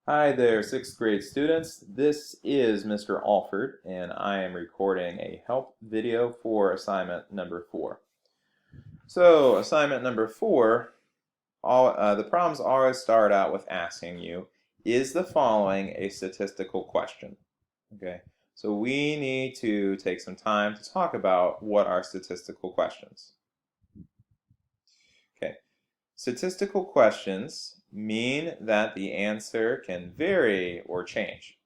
Hi there, sixth grade students. This is Mr. Alford, and I am recording a help video for assignment number 4. So, assignment number 4, the problems always start out with asking you, is the following a statistical question? Okay, so we need to take some time to talk about what are statistical questions. Okay, statistical questions mean that the answer can vary or change.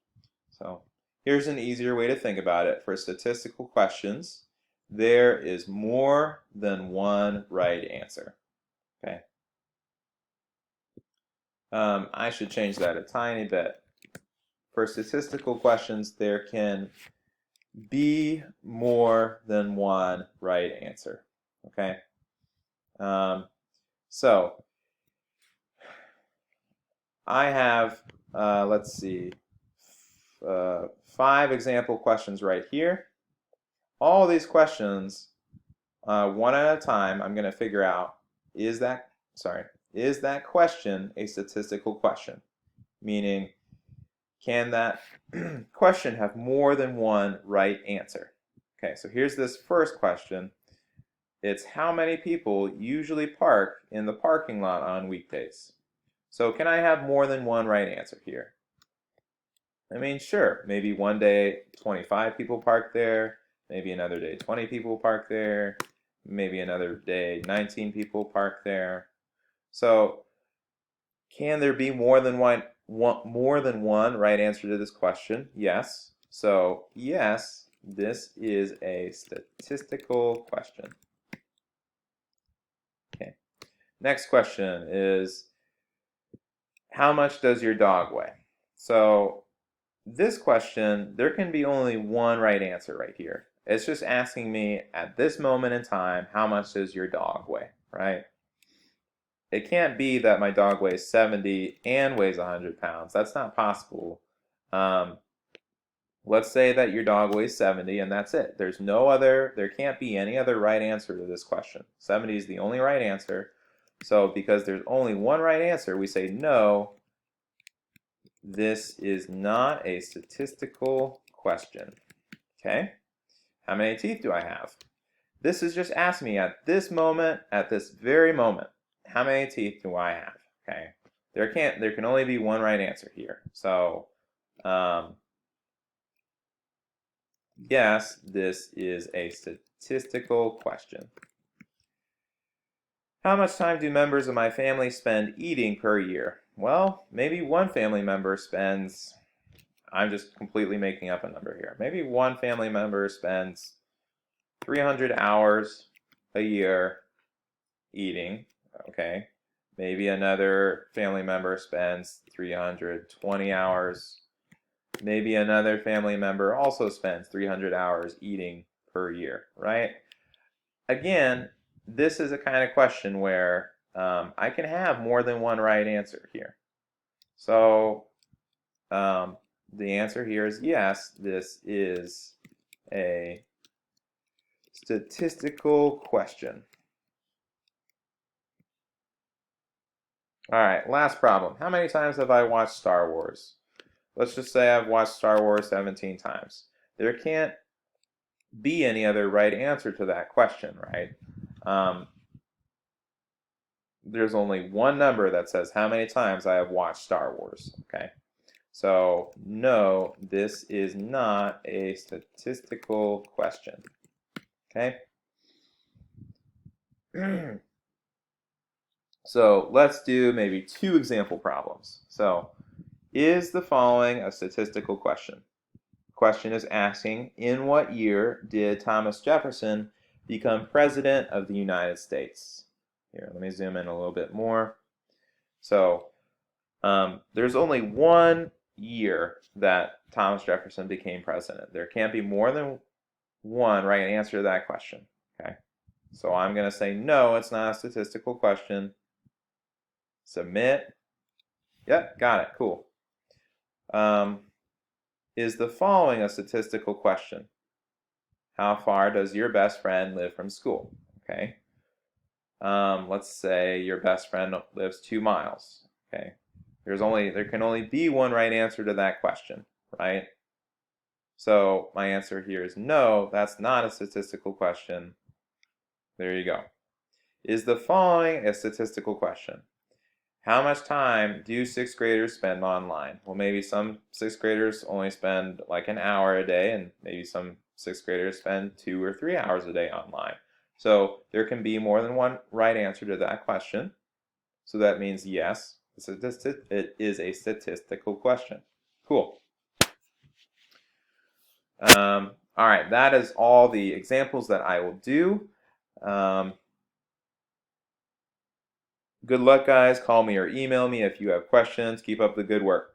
So here's an easier way to think about it. For statistical questions, there is more than one right answer. Okay. I should change that a tiny bit. For statistical questions, there can be more than one right answer. Okay. So I have, let's see, 5 example questions right here. All these questions, one at a time, I'm going to figure out, is that question a statistical question? Meaning, can that question have more than one right answer? Okay, so here's this first question. It's how many people usually park in the parking lot on weekdays? So can I have more than one right answer here? I mean, sure, maybe one day 25 people park there, maybe another day 20 people park there, maybe another day 19 people park there. So, can there be more than one right answer to this question? Yes. So, yes, this is a statistical question. Okay. Next question is, how much does your dog weigh? So, this question, there can be only one right answer right here. It's just asking me at this moment in time, how much does your dog weigh, right? It can't be that my dog weighs 70 and weighs 100 pounds. That's not possible. Um, let's say that your dog weighs 70 and that's it. There can't be any other right answer to this question. 70 is the only right answer. So because there's only one right answer, we say no, this is not a statistical question. Okay? How many teeth do I have? This is just asking me at this moment, at this very moment, how many teeth do I have? Okay? There can only be one right answer here. So, yes, this is a statistical question. How much time do members of my family spend eating per year? Well, maybe one family member spends, I'm just completely making up a number here. Maybe one family member spends 300 hours a year eating, okay? Maybe another family member spends 320 hours. Maybe another family member also spends 300 hours eating per year, right? Again, this is a kind of question where I can have more than one right answer here. So the answer here is yes, this is a statistical question. All right, last problem. How many times have I watched Star Wars? Let's just say I've watched Star Wars 17 times. There can't be any other right answer to that question, right? There's only one number that says how many times I have watched Star Wars, okay? So, no, this is not a statistical question, okay? So, let's do maybe 2 example problems. So, is the following a statistical question? The question is asking, in what year did Thomas Jefferson become President of the United States? Here, let me zoom in a little bit more. So, there's only one year that Thomas Jefferson became president. There can't be more than one right answer to that question. Okay, so I'm going to say no, it's not a statistical question. Submit. Yep, got it. Cool. Is the following a statistical question? How far does your best friend live from school? Okay. Let's say your best friend lives 2 miles. Okay. There can only be one right answer to that question, right? So my answer here is no, that's not a statistical question. There you go. Is the following a statistical question? How much time do sixth graders spend online? Well, maybe some sixth graders only spend like an hour a day, and maybe some sixth graders spend 2 or 3 hours a day online. So there can be more than one right answer to that question. So that means yes, it is a statistical question. Cool. All right, that is all the examples that I will do. Good luck, guys. Call me or email me if you have questions. Keep up the good work.